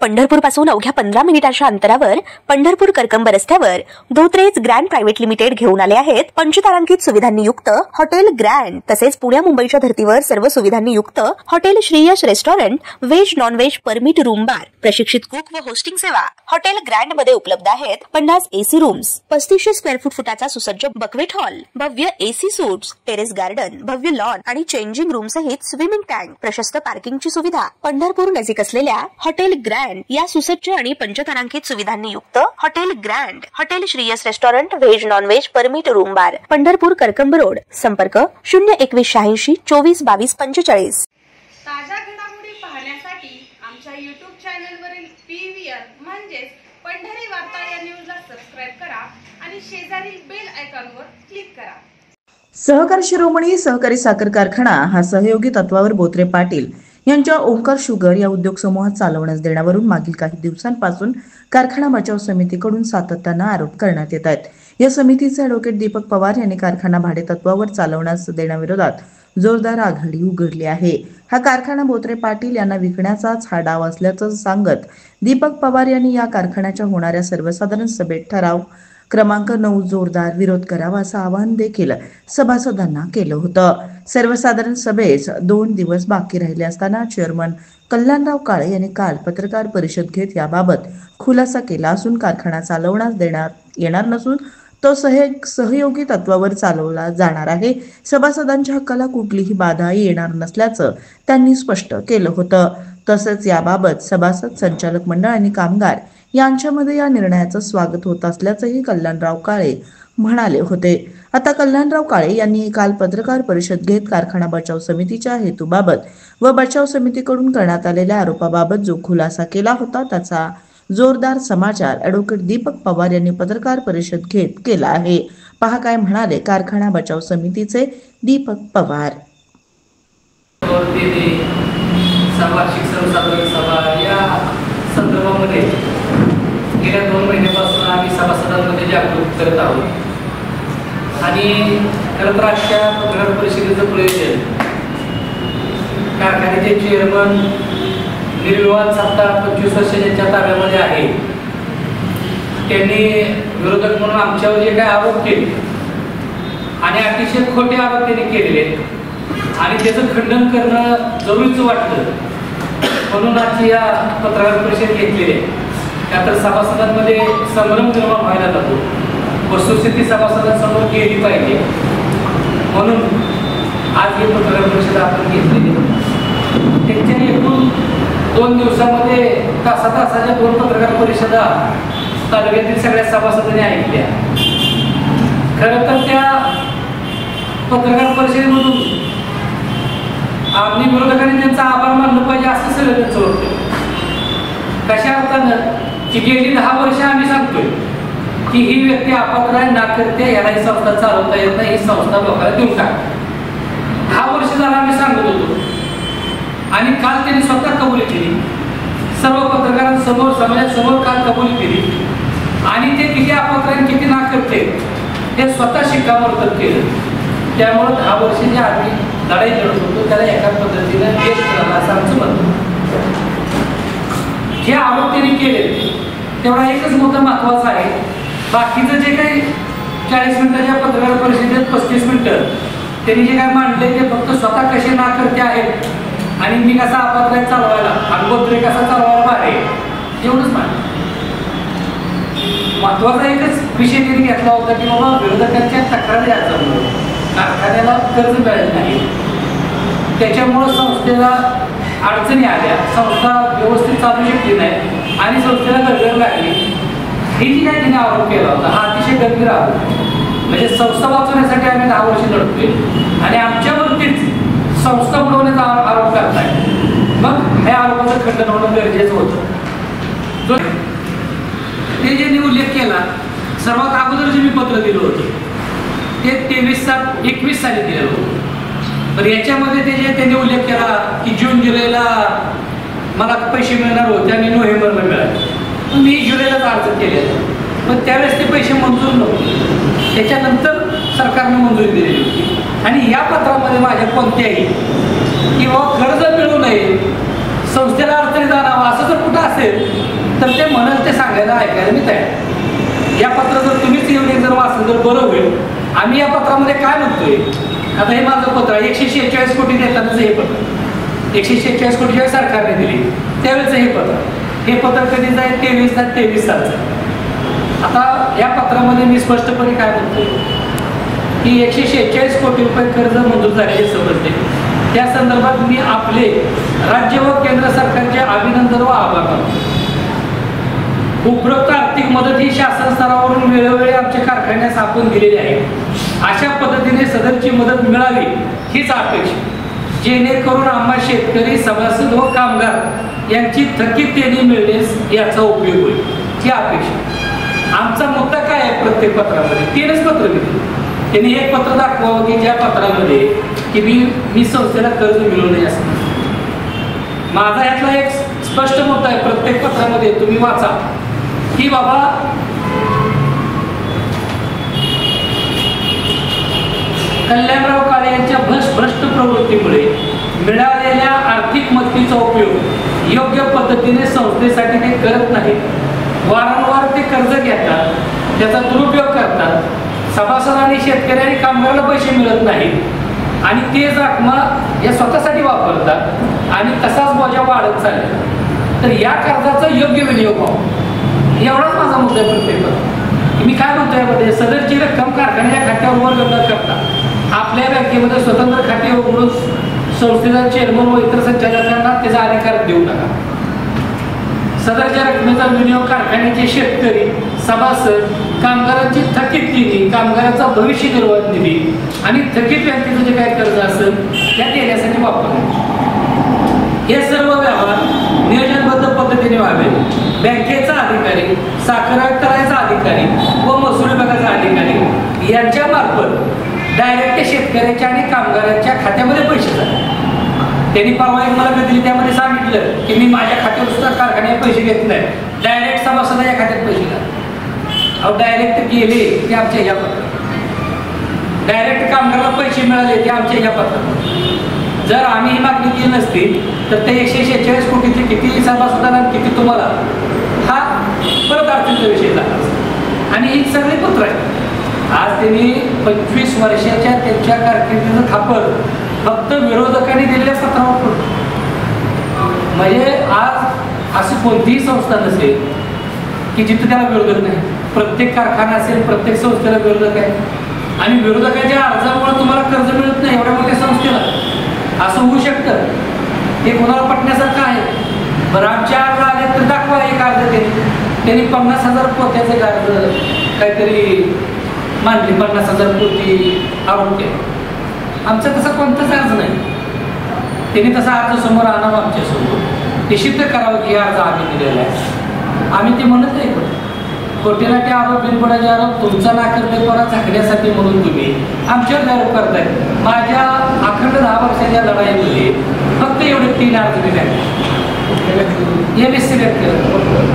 पंढरपूर पासून अवघ्या 15 मिनिटांच्या अंतरावर पंढरपूर करकंब रस्त्यावर धोत्रेज ग्रँड प्रायव्हेट लिमिटेड घेऊन आले आहेत पंचतारांकित सुविधांनी युक्त हॉटेल ग्रँड। तसेच पुण्या मुंबईच्या धर्तीवर सर्व सुविधांनी युक्त hotel Shriyash restaurant, veg non veg permit room bar, प्रशिक्षित कुक व होस्टिंग सेवा। हॉटेल ग्रँड मध्ये उपलब्ध आहेत 50 एसी रूम्स, 3500 स्क्वेअर फूट फुटाचा सुसज्ज बक्वेट हॉल, भव्य एसी सूट्स, टेरेस गार्डन, भव्य लॉन आणि चेंजिंग रूम सहित स्विमिंग टँक, प्रशस्त पार्किंगची सुविधा। पंढरपूर नजीक असलेल्या हॉटेल ग्रँड या सुसज्ज आणि पंचतारांकित सुविधांनी युक्त hotel grand, hotel Shriyas restaurant, veg non veg permit room बार, पंढरपूर करकंब रोड। संपर्क 02186 24 22 45। ताज्या घडामोडी पाहण्यासाठी आमच्या YouTube चॅनलवरील PVR म्हणजेच पंढरी वार्ता या न्यूजला सबस्क्राइब करा आणि शेजारील बेल आयकॉनवर क्लिक करा। सहकार शिरोमणी सहकारी साखर कारखाना हा सहयोगी तत्वावर बोत्रे पाटील यांच्या ओंकार शुगर या उद्योग समूहात चालवण्यास देण्यावरून मागील काही दिवसांपासून कारखाना बचाव समितीकडून सातत्याने आरोप करण्यात येत आहेत। या समितीचे ॲडव्होकेट दीपक पवार यांनी कारखाना भाडे तत्वावर चालवण्यास देण्याविरोधात जोरदार आघाडी उघडली आहे। हा कारखाना बोत्रे पाटील यांना विकण्याचाच हा डाव असल्याचं सांगत दीपक पवार यांनी या कारखान्याच्या होणाऱ्या सर्वसाधारण सभेत ठराव क्रमांक 9 जोरदार विरोध करावा असं आवाहन देखील सभासदांना केलं होतं। सर्वसाधारण सभेस 2 दिवस बाकी राहिले असताना चेअरमन कल्याणराव काळे यांनी काल पत्रकार परिषद घेत याबाबत खुलासा केला असून कारखाना चालवण्यास देण्यात येणार नसून तो सहयोगी तत्वावर चालवला जाणार आहे। सभासदांच्या हक्काला कुठलीही बाधा येणार नसल्याचं त्यांनी स्पष्ट केलं होतं। तसंच याबाबत सभासद, संचालक मंडळ आणि कामगार यांच्यामध्ये या निर्णयाचं स्वागत होत असल्याचंही कल्याणराव काळे म्हणाले होते। आता कल्याणराव काळे यांनी काल पत्रकार परिषद घेत कारखाना बचाव समितीच्या हेतूबाबत व बचाव समितीकडून करण्यात आलेल्या आरोपाबाबत जो खुलासा केला होता त्याचा जोरदार समाचार ॲडव्होकेट दीपक पवार यांनी पत्रकार परिषद घेत केला आहे। पहा काय म्हणाले कारखाना बचाव समितीचे दीपक पवार। वार्षिक सर्वसाधारण सभा या संदर्भामध्ये गेल्या 2 महिन्यापासून आम्ही सभासदांमध्ये जागृत करत आहोत आणि खरं तर अशा पत्रकार परिषदेचं प्रयोजन कारखान्याचे चेअरमन निर्विवाद सत्ता 25 वर्ष ज्यांच्या ताब्यामध्ये आहे त्यांनी विरोधक म्हणून आमच्यावर जे काही आरोप केले आणि अतिशय खोटे आरोप त्यांनी केलेले आणि त्याचं खंडन करणं जरुरीचं वाटतं म्हणून आजची या पत्रकार परिषद घेतलेली आहे। त्यानंतर सभासदांमध्ये संभ्रम निर्माण व्हायला लागतो, वस्तुस्थिती सभासदांसमोर गेली पाहिजे म्हणून आज ही पत्रकार परिषद आपण घेतलेली। त्यांच्या एकूण 2 दिवसामध्ये तासाच्या 2 पत्रकार परिषदा तालुक्यातील सगळ्या सभासदांनी ऐकल्या। खरं तर त्या पत्रकार परिषदेमधून आम्ही विरोधकांनी त्यांचा आभार मानलं पाहिजे असं सगळं त्यांचं होतं। कशा अर्थानं की गेली 10 वर्ष आम्ही सांगतोय की ही व्यक्ती अपात्र आहे, ना करते, याला ही संस्था चालवता येत नाही, ही संस्था लोकांना देऊन टाक। 10 वर्ष झाला आम्ही सांगत होतो आणि काल त्यांनी स्वतः कबुली केली, सर्व पत्रकारांसमोर समाजासमोर काल कबुली केली आणि ते किती अपात्र आणि किती ना करते हे स्वतः शिक्कामोर्तब केलं। त्यामुळे 10 वर्ष जे आम्ही लढाई लढत होतो त्याला एका पद्धतीने यश मिळालं असं आमचं म्हणणं। जे आरोप त्यांनी केले तेवढा एकच मुद्दा महत्वाचा आहे, बाकीचं जे काही 40 मिनिटाच्या पत्रकार परिषदेत 35 मिनिटं त्यांनी जे काय मांडले ते फक्त स्वतः कसे ना करते आहेत आणि मी कसा अपात्र चालवायला आणि बोत्रे कसा चालवायला बाहेर एवढंच मांडलं। महत्वाचा एकच विषय त्यांनी घेतला होता की बाबा विरोधकांच्या तक्रारी अर्जामुळे कारखान्याला कर्ज मिळालं नाही, त्याच्यामुळं संस्थेला अडचणी आल्या, संस्था व्यवस्थित चालू शकली नाही आणि संस्थेला गडबड लागली, ही जी काही तिने आरोप केला होता हा अतिशय गंभीर आरोप। म्हणजे संस्था वाचवण्यासाठी आम्ही 10 वर्ष लढतोय आणि आमच्यावरतीच संस्था बुडवण्याचा आरोप करताय, मग या आरोपाचं खंडन होणं गरजेचं होतं। ते जे उल्लेख केला सर्वात अगोदर जे मी पत्र दिलं होतं ते 23/7/21 साली दिलेलं होतं, तर याच्यामध्ये ते जे त्यांनी उल्लेख केला की जून जुलैला मला पैसे मिळणार होते आणि नोव्हेंबरला मिळाले, मी जुलैलाच अर्ज केलेला पण त्यावेळेस ते पैसे मंजूर नव्हते, त्याच्यानंतर सरकारने मंजुरी दिलेली होती आणि या पत्रामध्ये माझ्या कोणत्याही किंवा कर्ज मिळू नये संस्थेला अडचणीत आणावं असं जर कुठं असेल तर ते म्हणत ते सांगायला ऐकायला मी तयार. या पत्र जर तुम्हीच येऊन जर वाचलं तर बरं होईल. आम्ही या पत्रामध्ये काय म्हणतोय, आता हे माझं पत्र 146 कोटी देतानाच हे पत्र 146 कोटी ज्यावेळी सरकारने दिली त्यावेळेचं हे पत्र कधी जाईल 23 सालचं. आता या पत्रामध्ये मी स्पष्टपणे काय म्हणतोय की 146 कोटी रुपये कर्ज मंजूर झालेले समजले. त्या संदर्भात मी आपले राज्य व केंद्र सरकारचे अभिनंदन व आभार मानतो. उपरोक्त आर्थिक मदत ही शासन स्तरावरून वेळोवेळी आमच्या कारखान्यास आपण दिलेली आहे. अशा पद्धतीने सदरची मदत मिळावी हीच अपेक्षा, जेणेकरून आम्हा शेतकरी सभासद व कामगार यांची थकीत देणी मिळण्यास याचा उपयोग होईल ही अपेक्षा. आमचा मुद्दा काय आहे, प्रत्येक पत्रामध्ये 3च पत्र दिली. त्यांनी एक पत्र दाखवावं की ज्या पत्रामध्ये की मी संस्थेला कर्ज मिळवणे असं. माझा यातला एक स्पष्ट मुद्दा आहे, प्रत्येक पत्रामध्ये तुम्ही वाचा की बाबा कल्याणराव काळे यांच्या भ्रष्ट प्रवृत्तीमुळे मिळालेल्या आर्थिक मदतीचा उपयोग योग्य पद्धतीने संस्थेसाठी ते करत नाहीत. वारंवार ते कर्ज घेतात, त्याचा दुरुपयोग करतात. सभासद आणि शेतकरी आणि कामगाराला पैसे मिळत नाहीत आणि तेच रकमा या स्वतःसाठी वापरतात आणि तसाच बोजा वाढत चालला. तर या कर्जाचा योग्य विनियोग व्हावा एवढाच माझा मुद्दा आहे. प्रत्येक मी काय म्हणतो यामध्ये सदरची रक्कम कारखान्याच्या खात्यावर वर्ग न करता आपल्या बँकेमध्ये स्वतंत्र खाते उघडून संस्थेचा चेअरमन व इतर संचालकांना त्याचा अधिकार देऊ नका. सदरच्या रकमेचा विनियोग कारखान्याचे शेतकरी सभासद कामगारांची थकीत देणी, कामगारांचा भविष्य निर्वाह निधी आणि थकीत बँकेचं जे काय कर्ज असेल त्या देण्यासाठी वापरावे. हे सर्व व्यवहार नियोजनबद्ध पद्धतीने व्हावे. बँकेचा अधिकारी, साखर आयुक्तालयाचा अधिकारी व महसूल विभागाचा अधिकारी यांच्या मार्फत डायरेक्ट शेतकऱ्याच्या आणि कामगारांच्या खात्यामध्ये पैसे जातात. त्यांनी परवा एक मला दिली, त्यामध्ये सांगितलं की मी माझ्या खात्यावर सुद्धा कारखान्यात पैसे घेत नाही, डायरेक्ट सभासदाच्या खात्यात पैसे घालतात. अहो डायरेक्ट गेले ते आमच्या ह्या पत्रात, डायरेक्ट कामगाराला पैसे मिळाले ते आमच्या ह्या पत्रात. जर आम्ही ही मागणी केली नसती तर ते 146 कोटीचे किती सभासदांना किती तुम्हाला हा परत अडचणीचा विषय झाला. आणि ही सगळी पत्र आहे. आज त्यांनी 25 वर्षाच्या त्यांच्या कारकिर्दीचं खापर फक्त विरोधकांनी दिलेल्या पत्रावर पडतो. म्हणजे आज अशी कोणतीही संस्था नसेल की जिथे त्याला विरोधक नाही. प्रत्येक कारखाना असेल, प्रत्येक संस्थेला विरोधक आहे आणि विरोधकाच्या अर्जामुळे तुम्हाला कर्ज मिळत नाही एवढ्या मोठ्या संस्थेला. असं होऊ शकतं, हे कोणाला पटण्यासारखं आहे. बरं आमच्या अर्ज आले तर दाखवा एक अर्ज त्यांनी 50,000 पोत्याचे अर्ज काहीतरी मानली, 50,000 पोती आरोप केला. आमचा तसा कोणताच अर्ज नाही. त्यांनी तसा अर्ज समोर आणावा आमच्यासमोर, ते सिद्ध करावं की अर्ज आम्ही दिलेला आहे. आम्ही ते म्हणत नाही खोटेलाटे आरोप, बिनबुडाचे आरोप तुमचा नाकर्तेपणा झाकण्यासाठी म्हणून तुम्ही आमच्यावर आरोप करताय. माझ्या अखंड 10 वर्षाच्या लढाईमध्ये फक्त एवढे 3 अर्ज दिले MSc व्यक्तीला,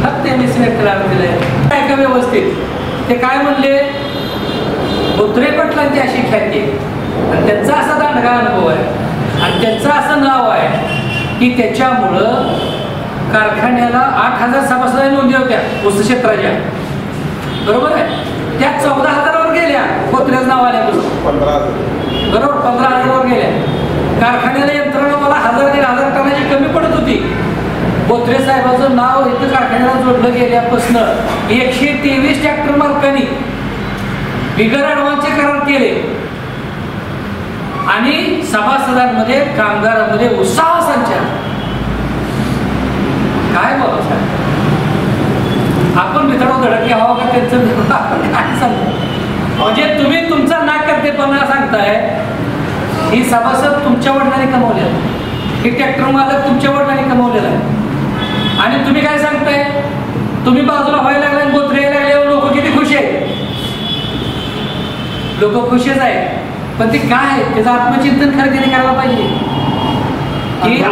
फक्त MSc व्यक्तीला अर्ज दिलाय. काय का व्यवस्थित ते काय म्हणले, बोत्रे पाटलांची अशी ख्याती आणि त्यांचा असा दांडगा अनुभव आहे आणि त्यांचं असं नाव आहे की त्याच्यामुळं कारखान्याला 8,000 सभासदांनी नोंदी होत्या ऊस क्षेत्राच्या, बरोबर आहे. त्या 14,000वर गेल्या बोत्रेचं नाव आल्यापासून, बरोबर 15,000वर गेल्या. कारखान्याला यंत्रणा मला 1,000-1,500 टनाची कमी पडत होती. बोत्रे साहेबांचं नाव इथं कारखान्याला जोडलं गेल्यापासून 123 ट्रॅक्टर मालकांनी बिगर ॲडव्हान्सचे करार केले आणि सभासदांमध्ये कामगारांमध्ये उत्साह संचार. काय बोला साहेब, आपण मित्रांनो धडक घ्यावा का त्यांचं आपण काय सांगतो. म्हणजे तुम्ही तुमचा नाकर्तेपणा सांगताय. ही सभासद तुमच्या वडिलांनी कमवलेला, ही ट्रॅक्टर मालक तुमच्या वडिलांनी कमवलेला आहे आणि तुम्ही काय सांगताय, तुम्ही बाजूला व्हायला लागला आणि बोत्रे यायला लागल्यावर लोक किती खुश आहेत. लोक खुशच आहेत पण ते काय त्याचं आत्मचिंतन खरं त्याने करायला पाहिजे की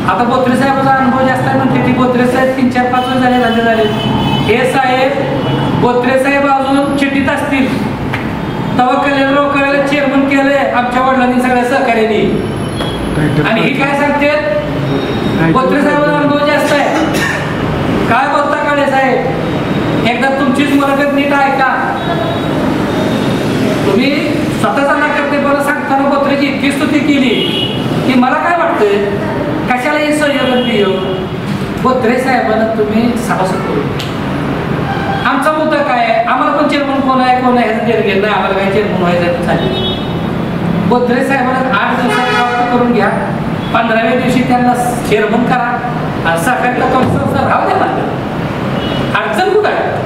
आता बोत्रे साहेबांचा अनुभव जास्त आहे म्हणते ती. बोत्रे साहेब 3-4-5 वर्ष झाले. हे साहेब बोत्रे साहेब अजून चिठ्ठीत असतील तेव्हा कल्याणराव काळेला चेअरमन केलंय आमच्या वडिलांनी सगळ्या सहकार्याने आणि ही काय सांगते बोत्रे साहेबांचा अनुभव जास्त आहे. काय बोलता काळे साहेब, एकदा तुमचीच मुलाखत नीट ऐका. तुम्ही स्वतःचा नाकर्तेपणा सांगताना बोत्रेची इतकी स्तुती केली की मला काय वाटतंय कशाला हे संयोजन दियो. बोत्रे साहेबांना तुम्ही सभासद करू. आमचा मुद्दा काय आहे, आम्हाला पण चेअरमन कोण आहे कोण आहे ह्याचं घेत नाही, आम्हाला काय चेअरमन व्हायचं चालेल. बोत्रे साहेबांना 8 दिवसात प्राप्त करून घ्या, 15व्या दिवशी त्यांना चेअरमन करा आणि सहकारी संस्था राहू द्या. अडचण कुठं आहे?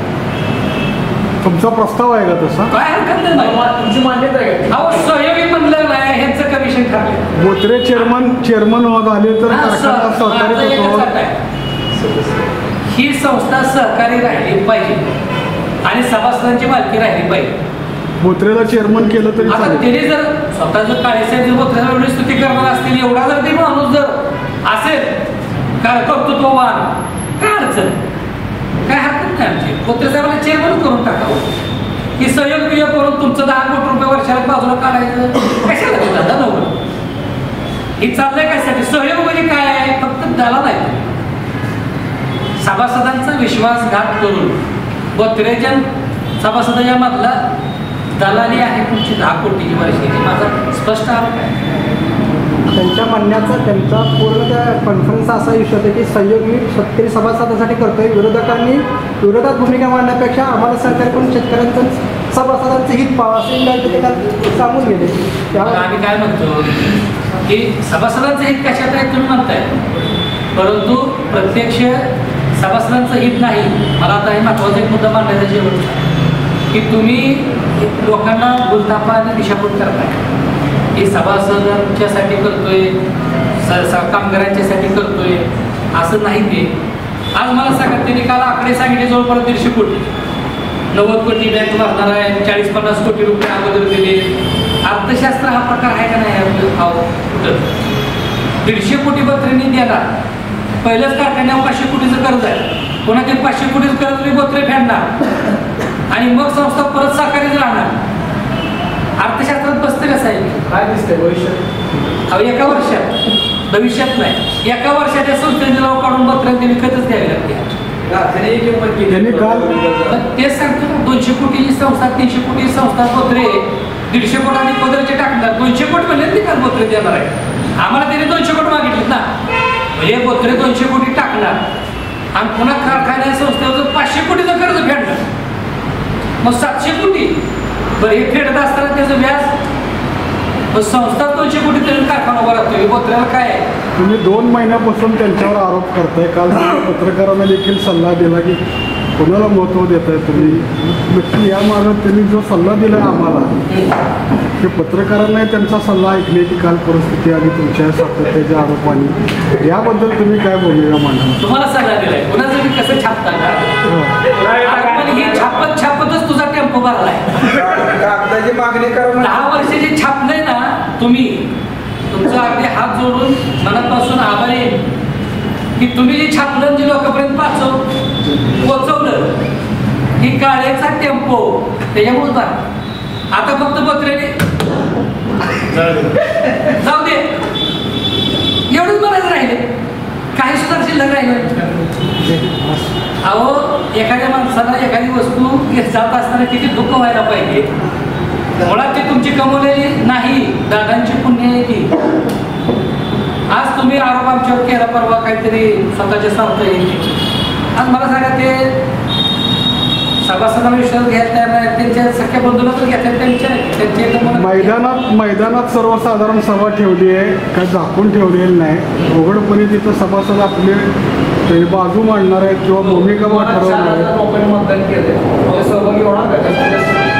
तुमचा प्रस्ताव आहे का तसा? काय हरकत नाही, तुमची मान्यता आहे. अहो सहयोगी म्हणलं नाही, ह्यांचं कमिशन ठरलं. बोत्रे चेअरमन झाले तर सहकारी ही संस्था सहकारी राहिली पाहिजे आणि सभासदांची मालकी राहिली पाहिजे. बोत्रेला चेअरमन केलं तरी आता त्याने जर स्वतः जर काळेसाहेब जर बोत्रेला एवढी स्तुती करणार असतील, एवढा जर ते माणूस जर असेल काय कर्तृत्ववान, काय अडचण, काय हरकत नाही. आमची बोत्रे साहेबांना चेअरमन करून टाकावं. की सहयोग बियोग करून तुमचं 10 कोटी रुपये वर्षाला बाजूला काढायचं कशाला देतात नव्हतं. हे चाललंय कशासाठी? सहयोग म्हणजे काय आहे? फक्त दलाल आहे. सभासदांचा विश्वासघात करून बोत्रेच्या सभासदाच्या मधला दलाली आहे तुमची 10 कोटीची वर्षाची. माझा स्पष्ट आरोप आहे. त्यांच्या म्हणण्याचा त्यांचा पूर्ण त्या कॉन्फरन्सचा असा इश्यू होता की सहयोग मी शेतकरी सभासदासाठी करतोय, विरोधात भूमिका मांडण्यापेक्षा आम्हाला सहकार्य शेतकऱ्यांचं सभासदांचं हित पाहावं असं ते सांगून गेले. त्यामुळे आम्ही काय म्हणतो की सभासदांचं हित कशात आहे तुम्ही म्हणताय, परंतु प्रत्यक्ष सभासदांचं हित नाही. मला आता हे महत्त्वाचा एक मुद्दा मांडायचा शेवटचा की तुम्ही लोकांना भूलथापा आणि दिशाभूल करताय. हे सभासदांच्यासाठी करतोय, कामगारांच्यासाठी करतोय असं नाही. ते आज मला सांगा, त्यांनी काल आकडे सांगितले जवळपास 150 कोटी, 90 कोटी बँक भरणार आहे, 40-50 कोटी रुपये अगोदर दिले. अर्थशास्त्र हा प्रकार आहे का नाही? 150 कोटी बोत्रेंनी देणार. पहिल्याच कारखान्यावर 500 कोटीचं कर्ज आहे, कोणाचे 500 कोटीचं कर्ज मी बोत्रे फेडणार आणि मग संस्था परत सहकारीच राहणार. अर्थशास्त्रात बसते कसं आहे? काय दिसतंय भविष्यात? एका वर्षात, भविष्यात नाही, एका वर्षात या संस्थेचे नाव काढून बोत्र्यांनी विकतच द्यावी लागते. तेच सांगतो ना, 200 कोटीची संस्था, 300 कोटीची संस्था बोत्रे 150 कोटी पदरचे टाकणार. 200 कोटी म्हणले ते काल बोत्रे देणार आहे. आम्हाला त्याने 200 कोटी मागितलेत ना, म्हणजे बोत्रे 200 कोटी टाकणार आणि पुन्हा कारखान्या संस्थेवर 500 कोटीचं कर्ज फेडणार. मग 700 कोटी बरं हे फेडत असताना त्याचं व्याज, मग संस्था 200 कोटी तरी कारखाना उभा राहतोय. बोत्र्याला काय आहे? तुम्ही 2 महिन्यापासून त्यांच्यावर आरोप करताय. काल पत्रकारांना देखील सल्ला दिला की कोणाला महत्त्व देत आहे तुम्ही. नक्की या मार्गात त्यांनी जो सल्ला दिला आम्हाला, की पत्रकारांनाही त्यांचा सल्ला ऐकण्याची काल परिस्थिती आणि तुमच्या सातत्याच्या आरोपांनी, याबद्दल तुम्ही काय भूमिका मांडा? तुम्हाला सल्ला दिलाय, कुणाचं मी कसं छापता का? ही छापतच तुझा टेम्पो भरलाय. मागणी करून 10 वर्षाची छापलंय ना तुम्ही, तुमचा अगदी हात जोडून मनापासून आभारी आहे की तुम्ही जे छापलं जे लोकांपर्यंत पोचवलं, ही काळेचा टेम्पो त्याच्यामुळे बघा. आता फक्त बोत्रेने जाऊ दे एवढंच म्हणायचं राहिले, काही सुद्धा शिल्लक राहिले. अहो एखाद्या माणसाला एखादी वस्तू जात असताना किती दुःख व्हायला पाहिजे. मुळात ती तुमची कमवलेली नाही, दादांची पुण्य आहे ती. आज तुम्ही आरोप आमच्यावर केला, परवा काहीतरी स्वतःच्या स्वार्थ येईल. आज मला सांगा, ते सभासदांना विश्वास घ्यायला तयार नाही, त्यांच्या सख्या बंधूला तर घेतात त्यांच्या मैदानात सर्वसाधारण सभा ठेवली आहे, काही झाकून ठेवलेली नाही. उघडपणे तिथं सभासद आपले बाजू मांडणार आहेत किंवा भूमिका ठरवणार आहेत. मतदान केलं, सहभागी होणार,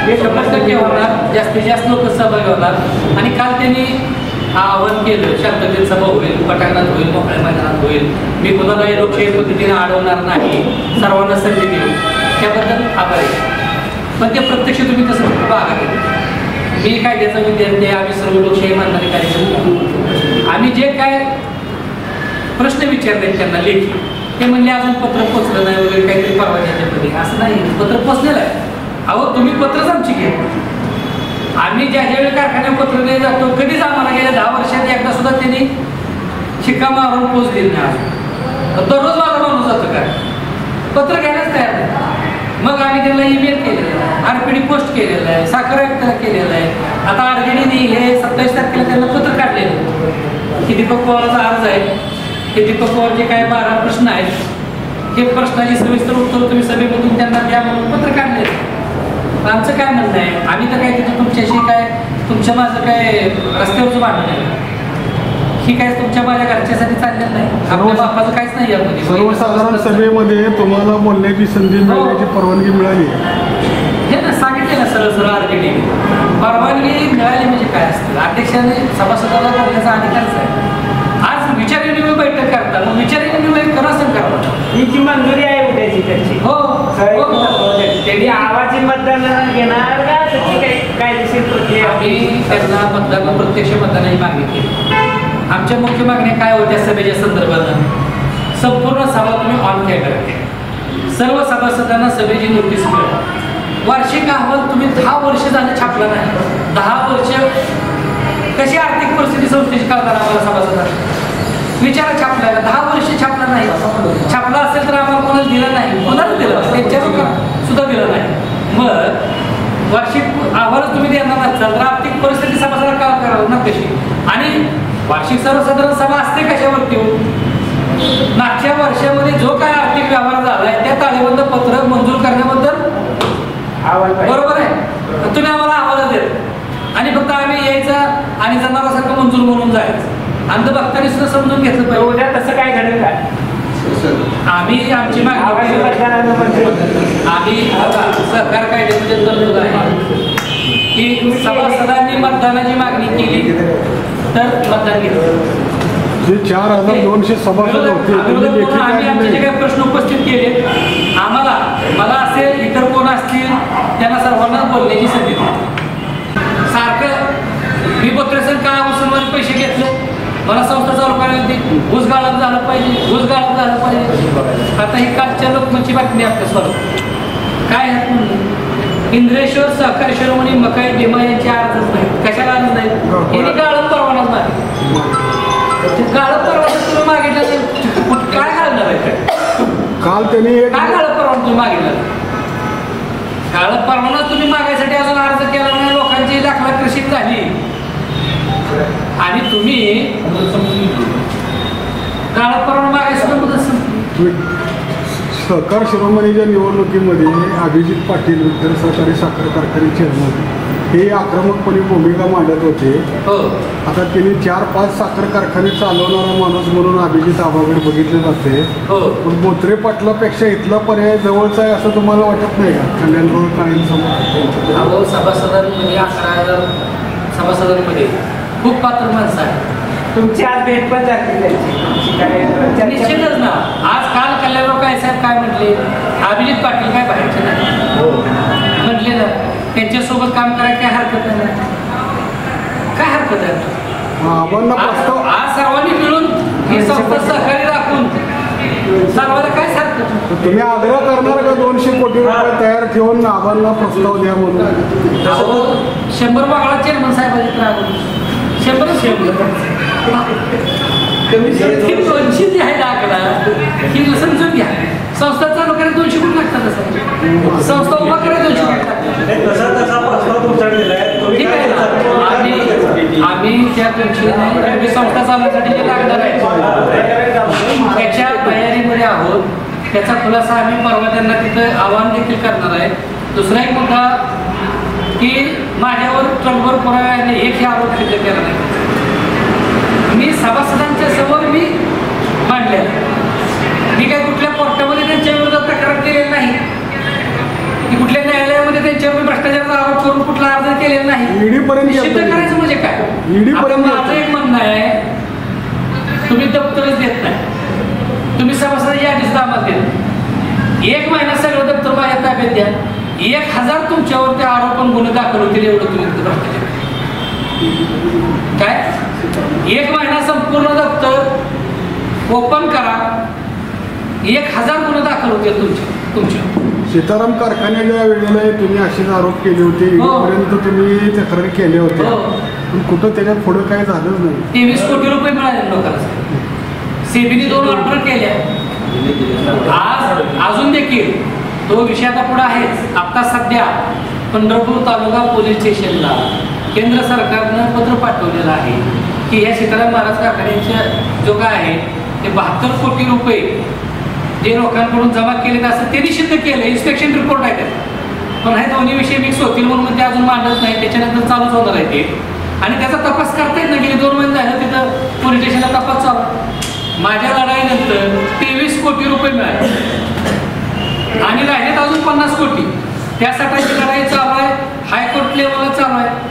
100% होणार, जास्तीत जास्त लोक सहभागी होणार. आणि काल त्यांनी आवाहन केलं, शांततेत सभा होईल, पटांगणात होईल, मोकळ्या मैदानात होईल. मी कोणालाही लोकशाही पद्धतीने अडवणार नाही, सर्वांना संधी देऊ, त्याबद्दल आभार आहे. पण ते प्रत्यक्ष तुम्ही तसं बघा, मी कायद्याचा विद्यार्थी, आम्ही सर्व लोकशाही मानणारे कार्यक्रम, आम्ही जे काय प्रश्न विचारले त्यांना लेखी, ते म्हणले अजून पत्र पोचलं नाही वगैरे काहीतरी परवा त्याच्यामध्ये. असं नाही, पत्र पोचलेलं आहे. अहो तुम्ही पत्रच आमची घ्या, आम्ही ज्या ज्यावेळी कारखान्यात पत्र द्यायला जातो कधीच आम्हाला गेल्या 10 वर्षात एकदा सुद्धा त्यांनी शिक्का मारून पोच दिली नाही. दररोज माझा माणूस जातो काय पत्र घ्यायलाच तयार नाही. मग आम्ही त्यांना ईमेल केलेला आहे, आरपीडी पोस्ट केलेलं आहे, साखर आयुक्ताला केलेलं आहे. आता आरजेडीने हे 27 तारखेला त्यांना पत्र काढलेलं की दीपक पवारांचा अर्ज आहे, हे दीपक पवारचे काय 12 प्रश्न आहेत, हे प्रश्नाची सविस्तर उत्तर तुम्ही सभेमधून त्यांना द्या म्हणून पत्र काढलेलं. आमचं काय म्हणणं आहे, आम्ही तर काय तिथं तुमच्याशी काय तुमच्या माझं काय रस्त्यावरचं भांडण आहे, ही काय तुमच्या माझ्या घरच्यासाठी चाललेलं नाही, आपल्या बापाचं काहीच नाही यामध्ये. सर्वसाधारण सभेमध्ये तुम्हाला बोलण्याची संधी मिळण्याची परवानगी मिळाली हे ना सांगितले ना सरळ सरळ आरजेडी परवानगी मिळाली म्हणजे काय असतं, अध्यक्षाने सभासदाला बोलण्याचा अधिकारच आहे. आज विचारविनिमय बैठक करतात, मग विचारविनिमय कोणासंग करतात, ही जी मंजुरी आहे उद्याची त्याची हो त्यांनी आवाजी मतदान घेणार का त्याची काही कायदेशीर प्रक्रिया? आम्ही त्यांना मतदान प्रत्यक्ष मतदानाची मागणी केली. आमच्या मुख्य मागण्या काय होत्या सभेच्या संदर्भात, संपूर्ण सभा तुम्ही ऑन कॅमेरा केली, सर्व सभासदांना सभेची नोटीस मिळाली, वार्षिक अहवाल तुम्ही 10 वर्ष झालं छापला नाही. 10 वर्ष कशी आर्थिक परिस्थिती संस्थेची कळणार आम्हाला सभासदांना विचारा छापलाय, 10 वर्ष छापला नाही. छापला असेल तर आम्हाला कोणाला दिला नाही, कोणाला दिलं त्यांच्या सुद्धा दिलं नाही. मग वार्षिक अहवालच तुम्ही देणार नसाल तर आर्थिक परिस्थिती सभासदाला का करावं ना कशी, आणि वार्षिक सर्वसाधारण सभा असते कशावरती हो, मागच्या वर्षामध्ये जो काय आर्थिक व्यवहार झालाय त्या ताळेबंद पत्र मंजूर करण्याबद्दल बरोबर आहे. तुम्ही आम्हाला अहवाल देत आणि फक्त आम्ही यायचा आणि जनावरासारखं मंजूर म्हणून जायचं, अंध भक्तांनी सुद्धा समजून घेतलं पाहिजे. उद्या तसं काय घडेल का? आम्ही आमची मागणी आम्ही सहकार कायद्यामध्ये तरतूद आहे की सभासदांनी मतदानाची मागणी केली तर मतदान घेतलं. जे 4200 सभासद होते आम्ही आमचे जे काही प्रश्न उपस्थित केले आम्हाला मला असेल इतर कोण असतील त्यांना सर्वांना बोलण्याची संधी दिली. सारखं मी पत्रसन का मुसलमान पैसे घेतले, मला संस्था चालू करायला ऊस गाळप झालं पाहिजे, ऊस गाळप झालं पाहिजे. आता ही कालच्या लोकमतची बातमी आपल्या स्वतः काय इंद्रेश्वर सहकारी शिरोमणी मकाई भीमा यांचे अर्जच नाहीत. कशाला अर्ज नाहीत, यांनी गाळप परवानाच नाही. गाळप परवाना तुम्ही मागितलं काय घालणार आहे, काल त्यांनी काय गाळप परवाना तुम्ही मागितलं, गाळप परवाना तुम्ही मागायसाठी अजून अर्ज केला नाही, लोकांची दाखला कृषीत झाली आणि तुम्ही गाळप परवाना मागायचं. सहकार शिरोमणीच्या निवडणुकीमध्ये अभिजित पाटील विठ्ठल सहकारी साखर कारखाने चेअरमन हे आक्रमकपणे भूमिका मांडत होते. आता त्यांनी 4-5 साखर कारखाने चालवणारा माणूस म्हणून अभिजित आबाकडे बघितले जाते. पण बोत्रे पाटलापेक्षा इथला पर्याय जवळचा आहे असं तुम्हाला वाटत नाही का? कल्याण रोड काळी समोर सभासदांमध्ये 11,000 सभासदांमध्ये खूप पात्र माणसं आहे. तुमची आज भेट पण निश्चितच ना. आज काल कल्याणराव काय साहेब काय म्हटले, अभिजित पाटील काय बाहेरचे नाही म्हटले ना, त्यांच्यासोबत काम करायला काय हरकत नाही, काय हरकत आहे. आज सर्वांनी मिळून ही संस्था सहकारी राखून सर्वांना काय हरकत. तुम्ही आग्रह करणार का 200 कोटी रुपये तयार ठेवून आबांना प्रस्ताव द्या म्हणून? 100 बागळा चेअरमन साहेबांचे त्रास 200 जी आहे आकडा ही समजून घ्या. संस्था चालू करायला 200 कोटी लागतात, संस्था उभा करायला 200 कोटी लागतात. ठीक आहे ना, आम्ही त्या 200 संस्था चालवण्यासाठी जे लागणार आहे त्याच्या तयारीमध्ये आहोत. त्याचा खुलासा आम्ही परवा त्यांना तिथं आवाहन देखील करणार आहे. दुसरा एक मुद्दा की माझ्यावर तडवर पुराव्याने एकही आरोप सिद्ध केला नाही. मी सभासदांच्या समोर मी मांडले, मी काही कुठल्या कोर्टामध्ये त्यांच्या विरोधात तक्रार केलेली नाही, की कुठल्या न्यायालयामध्ये त्यांच्यावर भ्रष्टाचाराचा आरोप करून कुठला अर्ज केलेला नाही. सिद्ध करायचं म्हणजे काय. माझं एक म्हणणं आहे, तुम्ही दप्तरच देत नाही, तुम्ही सभासदांची यादी सुद्धा आम्हाला देत. 1 महिना सगळं दप्तर माझ्या ताब्यात द्या, 1000 तुमच्यावर ते आरोपण गुन्हे दाखल होतील एवढं तुम्ही भ्रष्टाचार काय. 1 महिना संपूर्ण दप्तर ओपन करा, 1000 गुन्हे दाखल होतील तुमचे. तुमच्या. सीताराम कारखान्याच्या वेळेला तुम्ही असेच आरोप केले होते, पर्यंत तुम्ही तक्रारी केल्या होत्या, पण कुठं त्याच्या पुढं काय झालंच नाही. 23 कोटी रुपये मिळाले लोकांना. सेबीने 2 ऑर्डर केल्या. आज अजून देखील तो विषय आता पुढे आहेच. आता सध्या पंढरपूर तालुका पोलीस स्टेशनला केंद्र सरकारनं पत्र पाठवलेलं आहे की या सीताराम महाराज कारखान्याच्या जो काय आहे ते 72 कोटी रुपये जे लोकांकडून जमा केले असं त्यांनी सिद्ध केलं. इन्स्पेक्शन रिपोर्ट आहे त्याचा. पण हे दोन्ही विषय मिक्स होतील म्हणून ते अजून मांडत नाही. त्याच्यानंतर चालूच होणार आहे ते. आणि त्याचा तपास करता येत नाही. गेले 2 महिने झालं तिथं पोलीस स्टेशनला तपास चालू. माझ्या लढाईनंतर 23 कोटी रुपये मिळाले आणि राहिलेत अजून 50 कोटी. त्यासाठीची लढाई चालू आहे. हायकोर्ट लेवलला चालू आहे.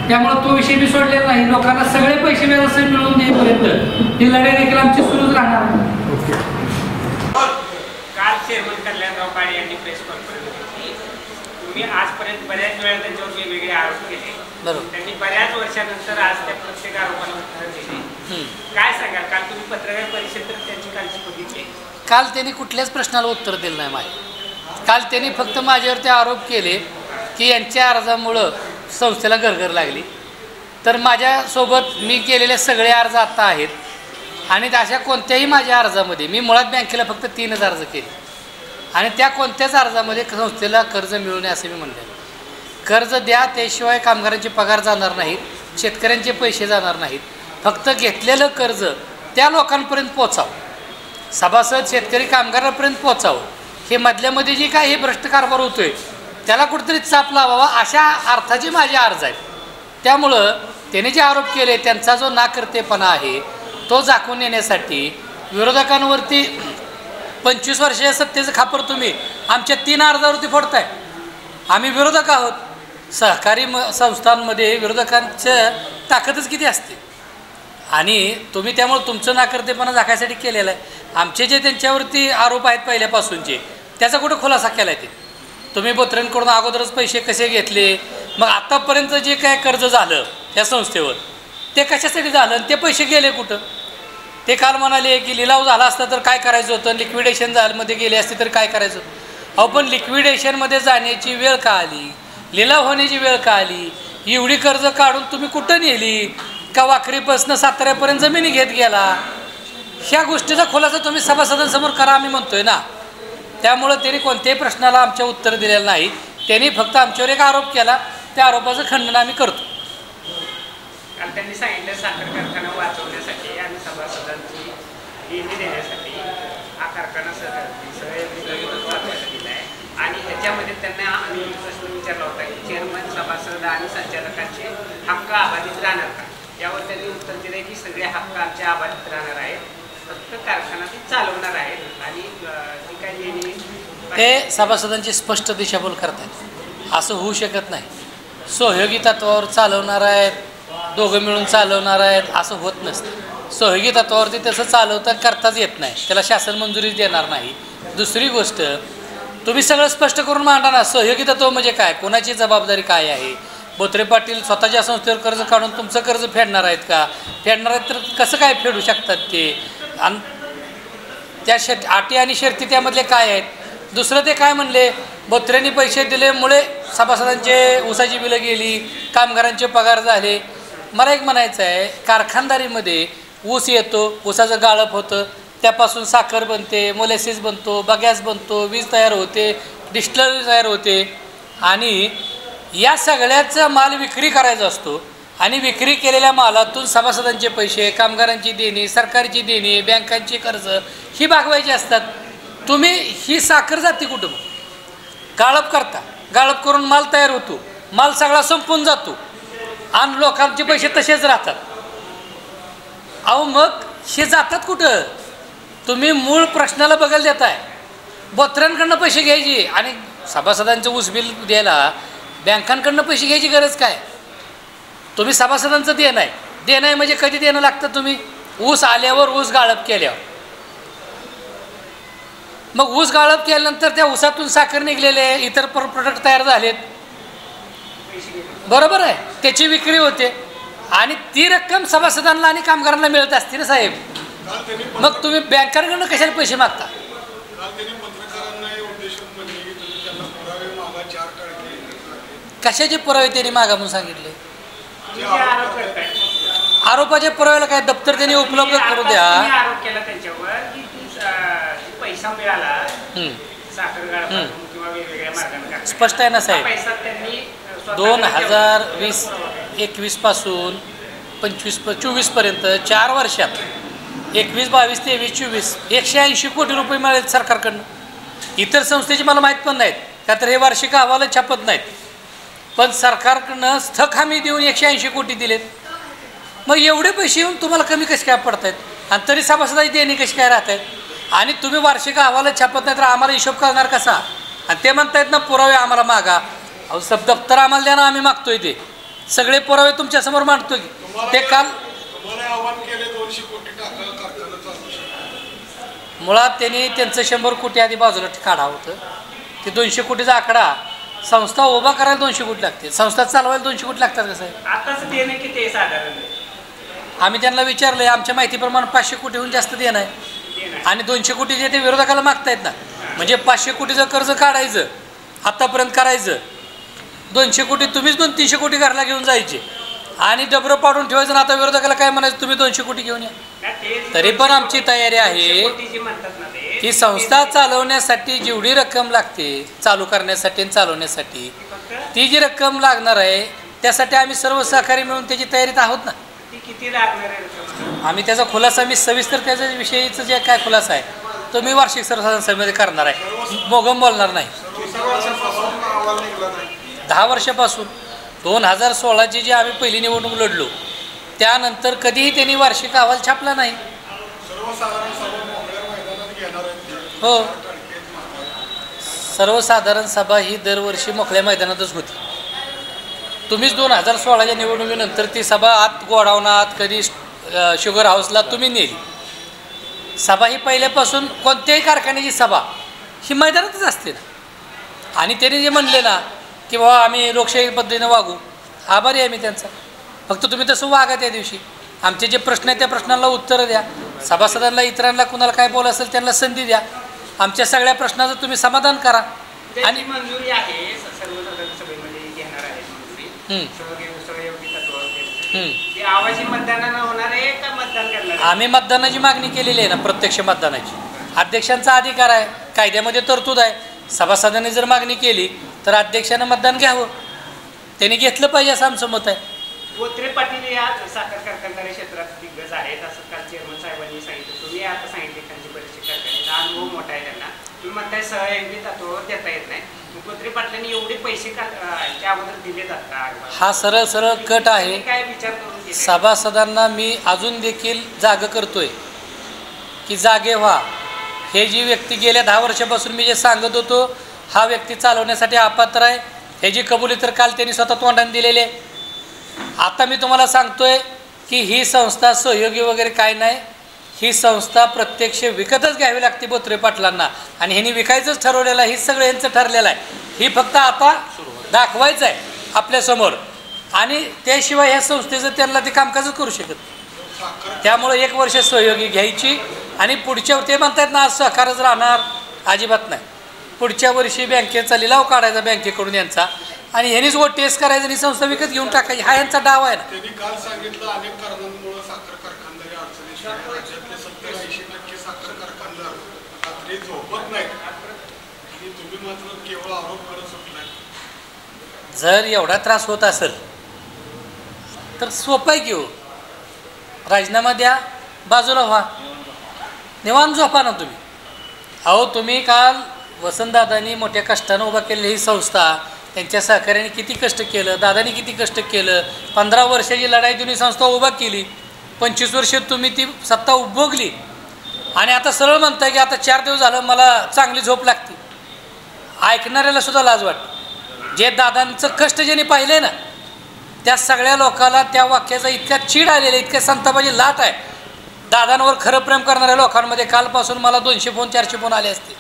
त्यामुळे तो विषय मी सोडलेला नाही. लोकांना सगळे पैसे व्यवस्थित मिळवून देईपर्यंत ती लढाई देखील आमची सुरूच राहणार. काल चेअरमन कल्याणराव काळे यांनी प्रेस कॉन्फरन्स घेतली. तुम्ही आजपर्यंत बऱ्याच वेळा त्यांच्यावर वेगवेगळे आरोप केले. त्यांनी बऱ्याच वर्षानंतर आज त्या प्रत्येक आरोपाला उत्तर दिले. काय सांगाल? काल तुम्ही पत्रकार परिषदेत त्यांची कालची बघितली. काल त्यांनी कुठल्याच प्रश्नाला उत्तर दिलं नाही माझ्या. काल त्यांनी फक्त माझ्यावरती आरोप केले की यांच्या अर्जामुळं संस्थेला गरगर लागली. तर माझ्यासोबत मी केलेले सगळे अर्ज आत्ता आहेत आणि अशा कोणत्याही माझ्या अर्जामध्ये मी मुळात बँकेला फक्त 3च अर्ज केले आणि त्या कोणत्याच अर्जामध्ये संस्थेला कर्ज मिळू नये असं मी म्हणले. कर्ज द्या, त्याशिवाय कामगारांचे पगार जाणार नाहीत, शेतकऱ्यांचे पैसे जाणार नाहीत. फक्त घेतलेलं कर्ज त्या लोकांपर्यंत पोचावं, सभासद शेतकरी कामगारांपर्यंत पोचावं. हे मधल्यामध्ये जे काय हे भ्रष्ट कारभार होतोय त्याला कुठेतरी चाप लावावा अशा अर्थाचे माझे अर्ज आहेत. त्यामुळं त्याने जे आरोप केले त्यांचा जो नाकर्तेपणा आहे तो झाकून येण्यासाठी विरोधकांवरती 25 वर्षाच्या सत्तेचं खापर तुम्ही आमच्या 3 अर्जावरती फोडताय. आम्ही विरोधक आहोत. सहकारी संस्थांमध्ये विरोधकांचं ताकदच किती असते आणि तुम्ही त्यामुळे तुमचं नाकर्तेपणा झाकायसाठी केलेलं आहे. आमचे जे त्यांच्यावरती आरोप आहेत पहिल्यापासूनचे त्याचा कुठं खुलासा केला आहे. ते तुम्ही बोत्रेंकडून अगोदरच पैसे कसे घेतले, मग आत्तापर्यंत जे काय कर्ज झालं त्या संस्थेवर ते कशासाठी झालं आणि ते पैसे गेले कुठं. ते काल म्हणाले की लिलाव झाला असता तर काय करायचं होतं, लिक्विडेशन मध्ये गेले असते तर काय करायचं. अहो पण लिक्विडेशनमध्ये जाण्याची वेळ का आली, लिलाव होण्याची वेळ का आली. एवढी कर्ज काढून तुम्ही कुठं नेली का वाखरीपासून साताऱ्यापर्यंत जमिनी घेत गेला. ह्या गोष्टीचा खुलासा तुम्ही सभासदांसमोर करा आम्ही म्हणतोय ना. त्यामुळं त्यांनी कोणत्याही प्रश्नाला आमच्या उत्तर दिलेलं नाही. त्यांनी फक्त आमच्यावर एक आरोप केला, त्या आरोपाचं खंडन आम्ही करतो. काल त्यांनी सांगितलं साखर कारखाना वाचवण्यासाठी आणि सभासदांची देणी देण्यासाठी हा कारखाना दिला आहे आणि ह्याच्यामध्ये त्यांना आम्ही प्रश्न विचारला होता की चेअरमन, सभासद आणि संचालकांचे हक्क अबाधित राहणार का. यावर त्यांनी उत्तर दिले की सगळे हक्क आमच्या अबाधित राहणार आहेत, फक्त कारखाना ते चालवणार आहेत आणि जी काही देणी ते सभासदांची स्पष्ट दिशाभूल करतात. असं होऊ शकत नाही. सहयोगी तत्वावर चालवणार आहेत, दोघं मिळून चालवणार आहेत असं होत नसतं. सहयोगी तत्वावरती तसं चालवता करताच येत नाही, त्याला शासन मंजुरीच देणार नाही. दुसरी गोष्ट तुम्ही सगळं स्पष्ट करून मांडा ना. सहयोगी तत्व म्हणजे काय, कोणाची जबाबदारी काय आहे. बोत्रे पाटील स्वतःच्या संस्थेवर कर्ज काढून तुमचं कर्ज फेडणार आहेत का, फेडणार आहेत तर कसं काय फेडू शकतात ते, आणि त्या अटी आणि शर्ती त्यामधले काय आहेत. दुसरं ते काय म्हणले, बोत्रेंनी पैसे दिल्यामुळे सभासदांचे ऊसाची बिलं गेली, कामगारांचे पगार झाले. मला एक म्हणायचं आहे, कारखानदारीमध्ये ऊस येतो, ऊसाचं गाळप होतं, त्यापासून साखर बनते, मोलेसिस बनतो, बगॅस बनतो, वीज तयार होते, डिस्टिलरी तयार होते आणि या सगळ्याचा माल विक्री करायचा असतो आणि विक्री केलेल्या मालातून सभासदांचे पैसे, कामगारांची देणी, सरकारची देणी, बँकांची कर्ज ही भागवायची असतात. तुम्ही ही साखर जाते कुठं, गाळप करता, गाळप करून माल तयार होतो, माल सगळा संपून जातो आणि लोकांचे पैसे तसेच राहतात. अहो मग हे जातात कुठं. तुम्ही मूळ प्रश्नाला बघायला देताय. बोत्र्यांकडनं पैसे घ्यायचे आणि सभासदांचं ऊस बिल द्यायला बँकांकडनं पैसे घ्यायची गरज काय. तुम्ही सभासदांचं देणं आहे म्हणजे कधी देणं लागतं, तुम्ही ऊस आल्यावर, ऊस गाळप केल्यावर. मग ऊस गाळप केल्यानंतर त्या ऊसातून साखर निघलेले, इतर प्रोडक्ट तयार झालेत, बरोबर आहे, त्याची विक्री होते आणि ती रक्कम सभासदांना आणि कामगारांना मिळत असते ना साहेब. मग तुम्ही बँकांकडून कशाला पैसे मागता. कशाचे पुरावे त्यांनी मागा म्हणून सांगितले? तुम्ही जे आरोप करताय, आरोपाच्या पुराव्याला काय दप्तर त्यांनी उपलब्ध करू द्या. तुम्ही आरोप केला त्यांच्यावर की पैसा मिळाला साखर कारखान्यातून किंवा वेगवेगळ्या मार्गाने, स्पष्ट आहे ना साहेब. पैसा त्यांनी 2021 पासून 24 पर्यंत 4 वर्षात 21, 22, 23, 24 180 कोटी रुपये मिळाले सरकारकडनं. इतर संस्थेची मला माहीत पण नाहीत, का तर हे वार्षिक अहवाल छापत नाहीत. पण सरकारकडनं स्थक हमी देऊन 180 कोटी दिलेत. मग एवढे पैसे येऊन तुम्हाला कमी कसे काय पडत आहेत? आणि तरी सभासदाची देणी कशी काय राहत आहेत? आणि तुम्ही वार्षिक अहवाल छापत नाही तर आम्हाला हिशोब करणार कसा? आणि ते म्हणतायत ना पुरावे आम्हाला मागा. अहो सब दप्तर आम्हाला द्या ना, आम्ही मागतोय ते सगळे पुरावे तुमच्यासमोर मांडतोय की. ते काल मुळात त्यांनी त्यांचं 100 कोटी आधी बाजूला काढा होतं. ते 200 कोटीचा आकडा संस्था उभा करायला 200 कोटी लागते, संस्था चालवायला 200 कोटी लागतात कसं आहे? आताच देणे किती आहे साधारण? आम्ही त्यांना विचारलंय, आमच्या माहितीप्रमाणे 500 कोटीहून जास्त देणं आहे. आणि 200 कोटी जे ते विरोधकाला मागतायत ना, म्हणजे 500 कोटीचं कर्ज काढायचं आतापर्यंत करायचं, 200 कोटी तुम्हीच 200-300 कोटी घरला घेऊन जायचे आणि डबरं पाडून ठेवायचं. आता विरोधकाला काय म्हणायचं, तुम्ही 200 कोटी घेऊन या. तरी पण आमची तयारी आहे की संस्था चालवण्यासाठी जेवढी रक्कम लागते चालू करण्यासाठी आणि चालवण्यासाठी, ती जी रक्कम लागणार आहे त्यासाठी आम्ही सर्व सहकारी मिळून त्याची तयारीत आहोत ना. किती लागणार आहे? आम्ही त्याचा खुलासा मी सविस्तर त्याच्या विषयीचं जे काय खुलासा आहे तो मी वार्षिक सर्वसाधारण सभेमध्ये करणार आहे, मोगम बोलणार नाही. 10 वर्षापासून 2016ची जी आम्ही पहिली निवडणूक लढलो त्यानंतर कधीही त्यांनी वार्षिक अहवाल छापला नाही. हो, सर्वसाधारण सभा ही दरवर्षी मोकळ्या मैदानातच होती. तुम्हीच 2016च्या निवडणुकीनंतर ती सभा आत गोडावनात कधी शुगर हाऊसला तुम्ही नेली. सभा ही पहिल्यापासून कोणत्याही कारखान्याची सभा ही मैदानातच असते ना. आणि त्यांनी जे म्हणले ना की बाबा आम्ही लोकशाही पद्धतीने वागू, आभारी आहे मी त्यांचा. फक्त तुम्ही तसं वागा. त्या दिवशी आमचे जे प्रश्न आहेत त्या प्रश्नांना उत्तरं द्या. सभासदांना इतरांना कुणाला काय बोलायचं असेल त्यांना संधी द्या. आमच्या सगळ्या प्रश्नाचं तुम्ही समाधान करा. आणि मंजुरी आहे सर्वसाधारण सभेमध्ये घेणार आहे मंजुरी, आवाजी मतदानानं होणार आहे का मतदान करणार? आम्ही मतदानाची मागणी केलेली आहे ना, प्रत्यक्ष मतदानाची. अध्यक्षांचा अधिकार आहे, कायद्यामध्ये तरतूद आहे. सभासदांनी जर मागणी केली तर अध्यक्षानं मतदान घ्यावं. त्यांनी घेतलं पाहिजे असं आमचं मत आहे. बोत्रे पाटील या साखर कारखानदारी क्षेत्रात दिग्गज आहेत असं काल चेअरमन साहेबांनी सांगितलं. तुम्ही आता सांगितले त्यांचे बरेचसे कारखाने, अनुभव मोठा आहे त्यांना. तुम्ही म्हणताय सहयोगी तत्वावर देता येत नाही. बोत्रे पाटलांनी एवढे पैसे त्या अगोदर दिले जातात? हा सरळ सरळ कट आहे. काय विचार करून सभासदांना मी अजून देखील जागं करतोय की जागे व्हा. हे जी व्यक्ती गेल्या 10 वर्षापासून मी जे सांगत होतो हा व्यक्ती चालवण्यासाठी अपात्र आहे, ह्याची कबुली तर काल त्यांनी स्वतः तोंडाने दिलेली आहे. आता मी तुम्हाला सांगतोय की ही संस्था सहयोगी वगैरे काय नाही, ही संस्था प्रत्यक्ष विकतच घ्यावी लागते बोत्रे पाटलांना. आणि ह्यांनी विकायचंच ठरवलेलं आहे. ही सगळं यांचं ठरलेलं आहे. ही फक्त आता दाखवायचं आहे आपल्यासमोर. आणि त्याशिवाय ह्या संस्थेचं त्यांना ते कामकाजच करू शकत. त्यामुळे 1 वर्ष सहयोगी घ्यायची आणि पुढच्या, ते म्हणतात ना आज सहकारच राहणार, अजिबात नाही. पुढच्या वर्षी बँकेचा लिलाव काढायचा बँकेकडून यांचा, आणि ह्यांनीच वो टेस्ट करायचं आणि संस्था विकत घेऊन टाकायची. हा यांचा डाव आहे ना. त्यांनी काल सांगितलं अनेक कारणांमुळे साखर कारखानदारी अडचणीत आहे. राज्यातले 70-80% साखर कारखानदार रात्री झोपत नाहीत आणि तुम्ही मात्र केवळ आरोप करत सुटलाय. जर एवढा त्रास होत असेल तर सोपं आहे की हो, राजीनामा द्या, बाजूला व्हा, निवांत झोपा ना तुम्ही. अहो तुम्ही काल वसंतदादांनी मोठ्या कष्टानं उभा केलेली ही संस्था, त्यांच्या सहकार्याने किती कष्ट केलं, दादांनी किती कष्ट केलं. 15 वर्षाची लढाई तुम्ही संस्था उभा केली, 25 वर्ष तुम्ही ती सत्ता उपभोगली आणि आता सरळ म्हणताय की आता 4 दिवस झालं मला चांगली झोप लागते. ऐकणाऱ्याला सुद्धा लाज वाटते. जे दादांचं कष्ट ज्यांनी पाहिले ना त्या सगळ्या लोकांना त्या वाक्याचा इतक्या चीड आलेला, इतक्या संतापाची लाट आहे. दादांवर खरं प्रेम करणाऱ्या लोकांमध्ये कालपासून मला 200 फोन 400 फोन आले असते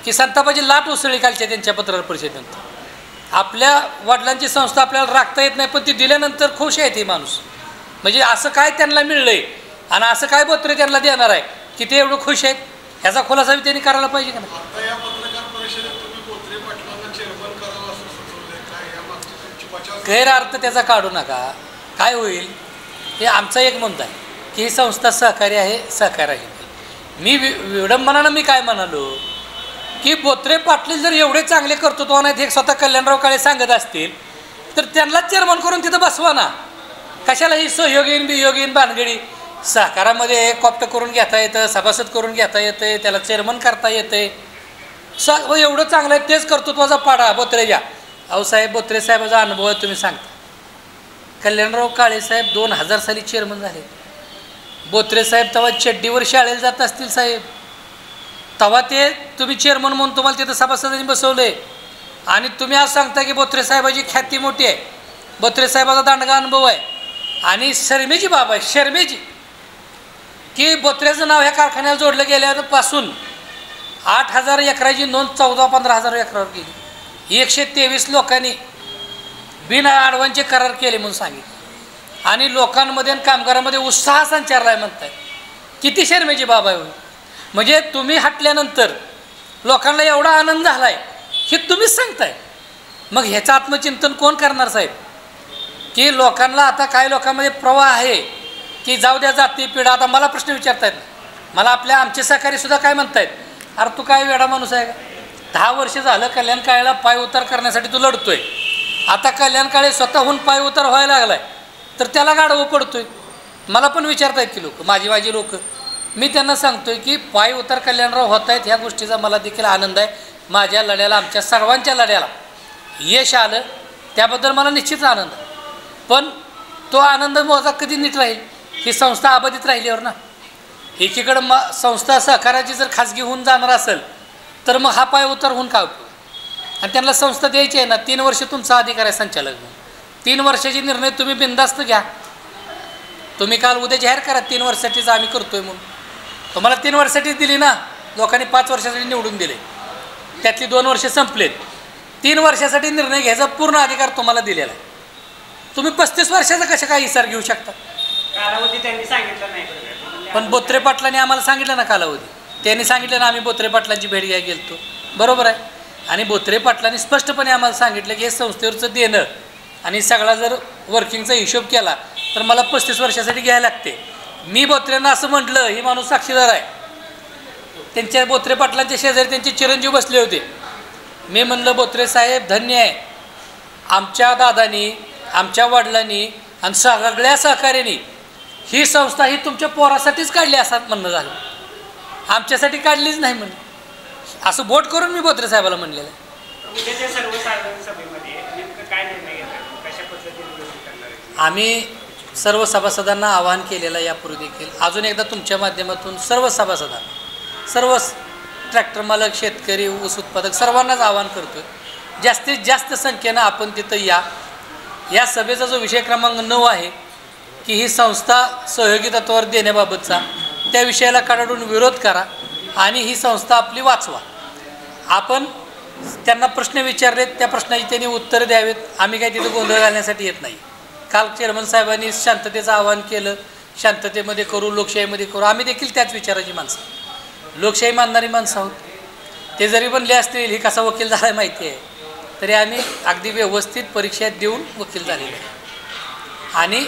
की संतापाची लाट उसळली कालच्या त्यांच्या पत्रकार परिषदेनंतर. आपल्या वडिलांची संस्था आपल्याला राखता येत नाही पण ती दिल्यानंतर खुश आहे ते माणूस. म्हणजे असं काय त्यांना मिळलंय आणि असं काय बोत्रे त्यांना देणार आहे की ते एवढं खुश आहेत, ह्याचा खुलासा त्यांनी करायला पाहिजे का नाही. गैरअर्थ त्याचा काढू नका. काय होईल हे आमचा एक मुद्दा आहे की ही संस्था सहकारी आहे, सहकार्य आहे. मी विडंबनानं मी काय म्हणालो की बोत्रे पाटील जर एवढे चांगले कर्तृत्व नाहीत हे स्वतः कल्याणराव काळे सांगत असतील तर त्यांनाच चेअरमन करून तिथं बसवा ना. कशाला ही सहयोगीन बियोगीन भानगडी. सहकारामध्ये कॉप्ट करून घेता येतं, सभासद करून घेता येतं, त्याला चेअरमन करता येते. एवढं चांगलं आहे तेच कर्तृत्वाचा पाडा बोत्रेच्या. अहो साहेब, बोत्रे साहेबाचा अनुभव आहे तुम्ही सांगता. कल्याणराव काळे साहेब 2000 साली चेअरमन झाले. बोत्रे साहेब तेव्हा चड्डीवर शाळेला जात असतील साहेब. तेव्हा ते तुम्ही चेअरमन म्हणून तुम्हाला तिथं सभासदांनी बसवले आणि तुम्ही आज सांगता की बोत्रे साहेबाची ख्याती मोठी आहे, बोत्रे साहेबाचा दांडगा अनुभव आहे. आणि शर्मेची बाब आहे, शर्मेची, की बोत्रेचं नाव ह्या कारखान्याला जोडलं गेल्यापासून 8000 एकराची नोंद 14-15 एकरावर गेली. 123 लोकांनी बिना आडवांचे करार केले म्हणून सांगितले आणि लोकांमध्ये आणि कामगारांमध्ये उत्साह संचारला आहे म्हणताय. किती शर्मेची बाब आहे. म्हणजे तुम्ही हटल्यानंतर लोकांना एवढा आनंद झाला आहे हे तुम्हीच सांगताय. मग ह्याचं आत्मचिंतन कोण करणार साहेब? की लोकांना आता काय लोकांमध्ये प्रवाह आहे की जाऊ द्या जाती पिढा. आता मला प्रश्न विचारतायत, मला आमचे सहकारीसुद्धा काय म्हणतायत, अरे तू काय वेडा माणूस आहे का? 10 वर्ष झालं कल्याण काळेला पाय उतार करण्यासाठी तू लढतोय. आता कल्याण काळे स्वतःहून पाय उतार व्हायला लागलाय तर त्याला गाडवं पडतोय. मला पण विचारतायत की लोक, माझी लोक. मी त्यांना सांगतोय की पाय उतार कल्याणराव होत आहेत ह्या गोष्टीचा मला देखील आनंद आहे. माझ्या लढ्याला, आमच्या सर्वांच्या लढ्याला यश आलं त्याबद्दल मला निश्चित आनंद आहे. पण तो आनंद माझा कधी नीट राहील? ही संस्था अबाधित राहिल्यावर ना. एकीकडं संस्था सहकाराची जर खाजगी होऊन जाणार असेल तर मग हा पाय उतार होऊन काय उपयोग? आणि त्यांना संस्था द्यायची आहे ना. 3 वर्ष तुमचा अधिकार आहे संचालक म्हणून. 3 वर्षाचे निर्णय तुम्ही बिनधास्त घ्या. तुम्ही काल उद्या जाहीर करा 3 वर्षासाठीच आम्ही करतोय म्हणून. तुम्हाला 3 वर्षासाठीच दिली ना. लोकांनी 5 वर्षासाठी निवडून दिले, त्यातली 2 वर्ष संपलेत. 3 वर्षासाठी निर्णय घ्यायचा पूर्ण अधिकार तुम्हाला दिलेला आहे. तुम्ही 35 वर्षाचा कशा काय इसार घेऊ शकता? कालावधी त्यांनी सांगितलं नाही. पण बोत्रे पाटलांनी आम्हाला सांगितलं ना कालावधी. त्यांनी सांगितलं ना आम्ही बोत्रे पाटलांची भेट घ्यायला गेलतो, बरोबर आहे. आणि बोत्रे पाटलांनी स्पष्टपणे आम्हाला सांगितलं की हे संस्थेवरचं देणं आणि सगळा जर वर्किंगचा हिशोब केला तर मला 35 वर्षासाठी घ्यायला लागते. मी बोत्रेंना असं म्हटलं, ही माणूस साक्षीदार आहे. त्यांच्या बोत्रे पाटलांच्या शेजारी त्यांचे चिरंजीव बसले होते. मी म्हणलं बोत्रे साहेब धन्य आहे, आमच्या दादानी, आमच्या वडिलांनी आणि सगळ्या सहकार्याने ही संस्था ही तुमच्या पोरासाठीच काढली असं म्हणणं झालं, आमच्यासाठी काढलीच नाही म्हणून. असं बोट करून मी बोत्रे साहेबाला म्हणलेलं आहे. उद्याच्या सर्वसाधारण सभेमध्ये नेमकं काय निर्णय घेणार, कशा पद्धतीने करणार आहे? आम्ही सर्व सभासदांना आवाहन केलेलं यापूर्वी देखील. अजून एकदा तुमच्या माध्यमातून सर्व सभासदांना, सर्व ट्रॅक्टर मालक, शेतकरी, ऊस उत्पादक सर्वांनाच आवाहन करतो, जास्तीत जास्त संख्येनं आपण तिथं या सभेचा जो विषय क्रमांक 9 आहे की ही संस्था सहयोगी तत्वावर देण्याबाबतचा, त्या विषयाला कडाडून विरोध करा आणि ही संस्था आपली वाचवा. आपण त्यांना प्रश्न विचारलेत, त्या प्रश्नाची त्यांनी उत्तरं द्यावेत. आम्ही काही तिथं गोंधळ घालण्यासाठी येत नाही. काल चेअरमन साहेबांनी शांततेचं आवाहन केलं, शांततेमध्ये करू, लोकशाहीमध्ये करू. आम्ही देखील त्याच विचाराची माणसं, लोकशाही मानणारी माणसं आहोत. ते जरी बनले असतील, ही कसा वकील झाला माहिती आहे, तरी आम्ही अगदी व्यवस्थित परीक्षा देऊन वकील झालेले आहे. आणि